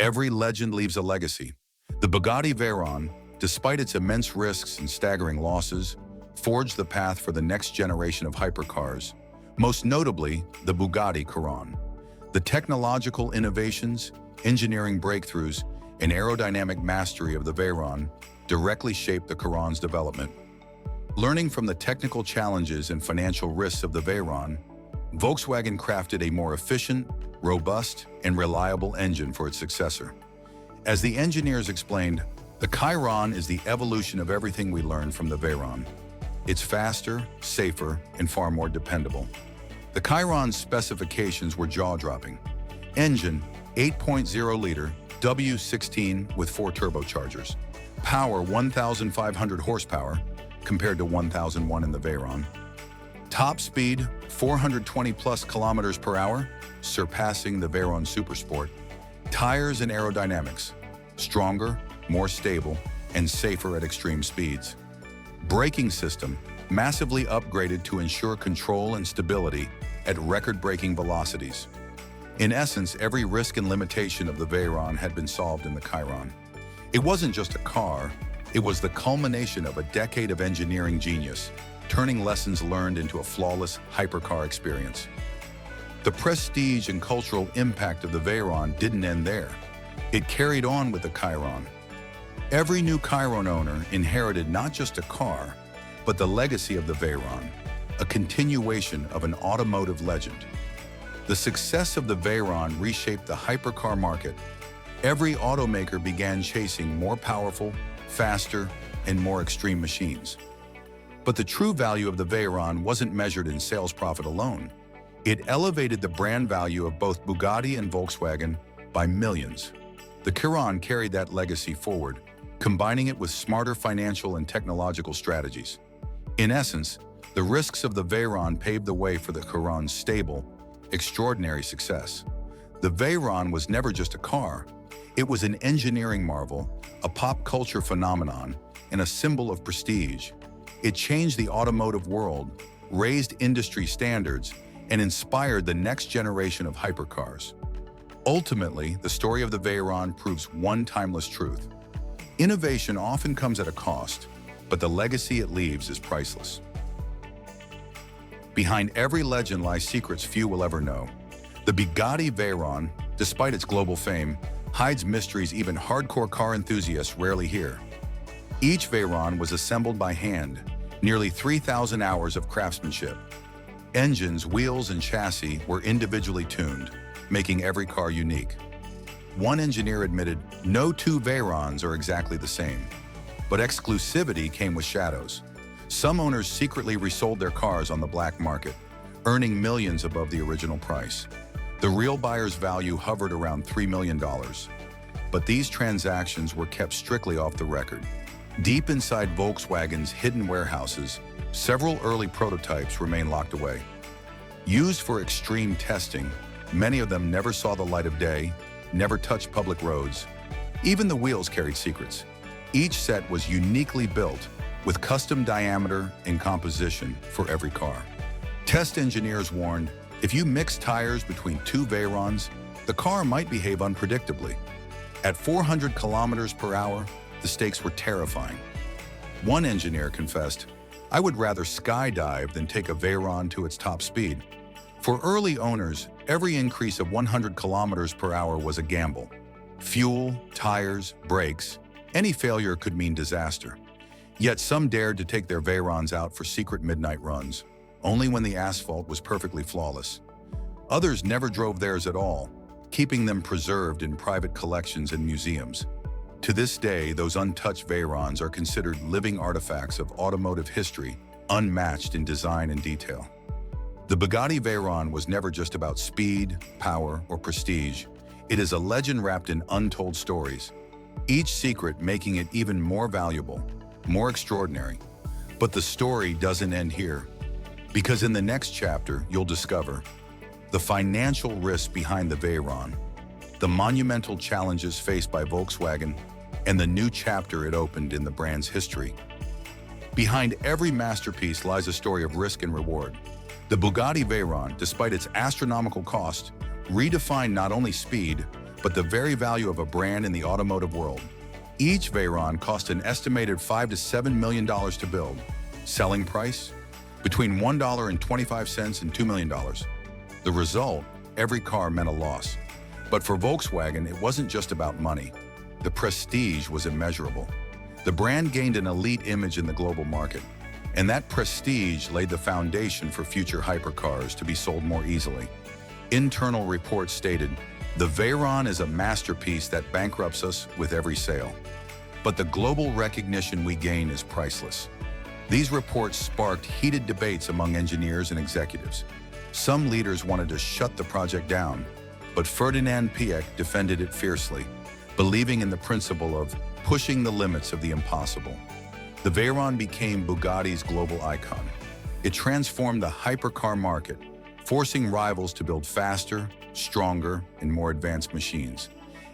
Every legend leaves a legacy. The Bugatti Veyron, despite its immense risks and staggering losses, forged the path for the next generation of hypercars, most notably the Bugatti Chiron. The technological innovations, engineering breakthroughs, and aerodynamic mastery of the Veyron directly shaped the Chiron's development. Learning from the technical challenges and financial risks of the Veyron, Volkswagen crafted a more efficient, robust, and reliable engine for its successor. As the engineers explained, the Chiron is the evolution of everything we learned from the Veyron. It's faster, safer, and far more dependable. The Chiron's specifications were jaw-dropping. Engine, 8.0-liter W16 with 4 turbochargers. Power, 1,500 horsepower, compared to 1,001 in the Veyron. Top speed, 420+ kilometers per hour, surpassing the Veyron Supersport. Tires and aerodynamics, stronger, more stable, and safer at extreme speeds. Braking system, massively upgraded to ensure control and stability at record-breaking velocities. In essence, every risk and limitation of the Veyron had been solved in the Chiron. It wasn't just a car, it was the culmination of a decade of engineering genius, turning lessons learned into a flawless hypercar experience. The prestige and cultural impact of the Veyron didn't end there. It carried on with the Chiron. Every new Chiron owner inherited not just a car, but the legacy of the Veyron, a continuation of an automotive legend. The success of the Veyron reshaped the hypercar market. Every automaker began chasing more powerful, faster, and more extreme machines. But the true value of the Veyron wasn't measured in sales profit alone. It elevated the brand value of both Bugatti and Volkswagen by millions. The Chiron carried that legacy forward, combining it with smarter financial and technological strategies. In essence, the risks of the Veyron paved the way for the Chiron's stable, extraordinary success. The Veyron was never just a car. It was an engineering marvel, a pop culture phenomenon, and a symbol of prestige. It changed the automotive world, raised industry standards, and inspired the next generation of hypercars. Ultimately, the story of the Veyron proves one timeless truth. Innovation often comes at a cost, but the legacy it leaves is priceless. Behind every legend lies secrets few will ever know. The Bugatti Veyron, despite its global fame, hides mysteries even hardcore car enthusiasts rarely hear. Each Veyron was assembled by hand, nearly 3,000 hours of craftsmanship. Engines, wheels, and chassis were individually tuned, making every car unique. One engineer admitted, no two Veyrons are exactly the same. But exclusivity came with shadows. Some owners secretly resold their cars on the black market, earning millions above the original price. The real buyer's value hovered around $3 million. But these transactions were kept strictly off the record. Deep inside Volkswagen's hidden warehouses, several early prototypes remain locked away. Used for extreme testing, many of them never saw the light of day, never touched public roads. Even the wheels carried secrets. Each set was uniquely built, with custom diameter and composition for every car. Test engineers warned, if you mix tires between two Veyrons, the car might behave unpredictably. At 400 kilometers per hour, the stakes were terrifying. One engineer confessed, I would rather skydive than take a Veyron to its top speed. For early owners, every increase of 100 kilometers per hour was a gamble. Fuel, tires, brakes, any failure could mean disaster. Yet some dared to take their Veyrons out for secret midnight runs, only when the asphalt was perfectly flawless. Others never drove theirs at all, keeping them preserved in private collections and museums. To this day, those untouched Veyrons are considered living artifacts of automotive history, unmatched in design and detail. The Bugatti Veyron was never just about speed, power, or prestige. It is a legend wrapped in untold stories, each secret making it even more valuable, more extraordinary. But the story doesn't end here, because in the next chapter, you'll discover the financial risks behind the Veyron, the monumental challenges faced by Volkswagen, and the new chapter it opened in the brand's history. Behind every masterpiece lies a story of risk and reward. The Bugatti Veyron, despite its astronomical cost, redefined not only speed, but the very value of a brand in the automotive world. Each Veyron cost an estimated $5 to $7 million to build. Selling price? Between $1.25 and $2 million. The result? Every car meant a loss. But for Volkswagen, it wasn't just about money. The prestige was immeasurable. The brand gained an elite image in the global market, and that prestige laid the foundation for future hypercars to be sold more easily. Internal reports stated, "The Veyron is a masterpiece that bankrupts us with every sale. But the global recognition we gain is priceless." These reports sparked heated debates among engineers and executives. Some leaders wanted to shut the project down, but Ferdinand Piëch defended it fiercely, believing in the principle of pushing the limits of the impossible. The Veyron became Bugatti's global icon. It transformed the hypercar market, forcing rivals to build faster, stronger, and more advanced machines.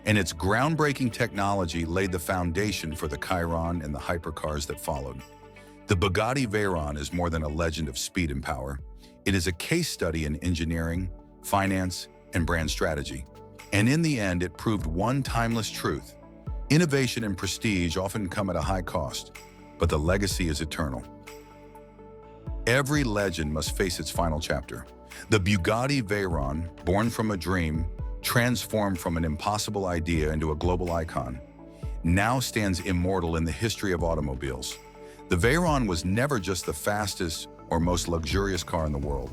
And its groundbreaking technology laid the foundation for the Chiron and the hypercars that followed. The Bugatti Veyron is more than a legend of speed and power. It is a case study in engineering, finance, and brand strategy. And in the end, it proved one timeless truth. Innovation and prestige often come at a high cost, but the legacy is eternal. Every legend must face its final chapter. The Bugatti Veyron, born from a dream, transformed from an impossible idea into a global icon, now stands immortal in the history of automobiles. The Veyron was never just the fastest or most luxurious car in the world.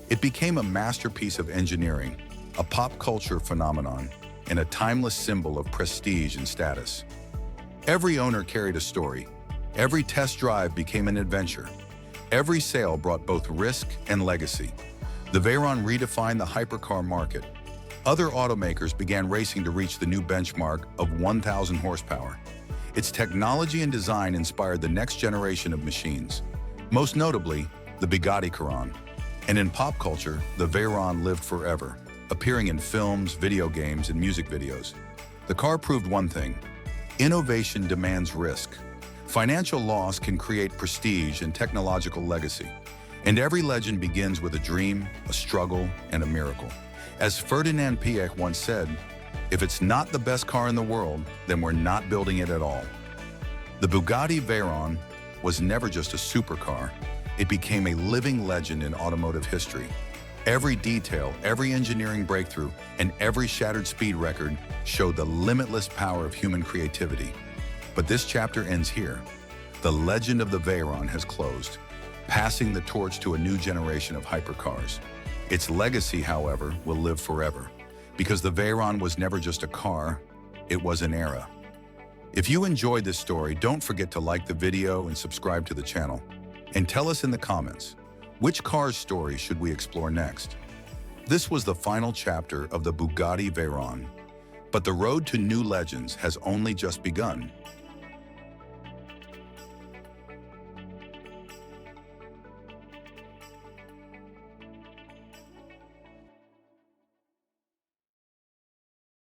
It became a masterpiece of engineering, a pop culture phenomenon, and a timeless symbol of prestige and status. Every owner carried a story. Every test drive became an adventure. Every sale brought both risk and legacy. The Veyron redefined the hypercar market. Other automakers began racing to reach the new benchmark of 1,000 horsepower. Its technology and design inspired the next generation of machines, most notably the Bugatti Chiron. And in pop culture, the Veyron lived forever, appearing in films, video games, and music videos. The car proved one thing: innovation demands risk. Financial loss can create prestige and technological legacy. And every legend begins with a dream, a struggle, and a miracle. As Ferdinand Piëch once said, "If it's not the best car in the world, then we're not building it at all." The Bugatti Veyron was never just a supercar. It became a living legend in automotive history. Every detail, every engineering breakthrough, and every shattered speed record showed the limitless power of human creativity. But this chapter ends here. The legend of the Veyron has closed, passing the torch to a new generation of hypercars. Its legacy, however, will live forever, because the Veyron was never just a car, it was an era. If you enjoyed this story, don't forget to like the video and subscribe to the channel. And tell us in the comments, which car's story should we explore next? This was the final chapter of the Bugatti Veyron, but the road to new legends has only just begun.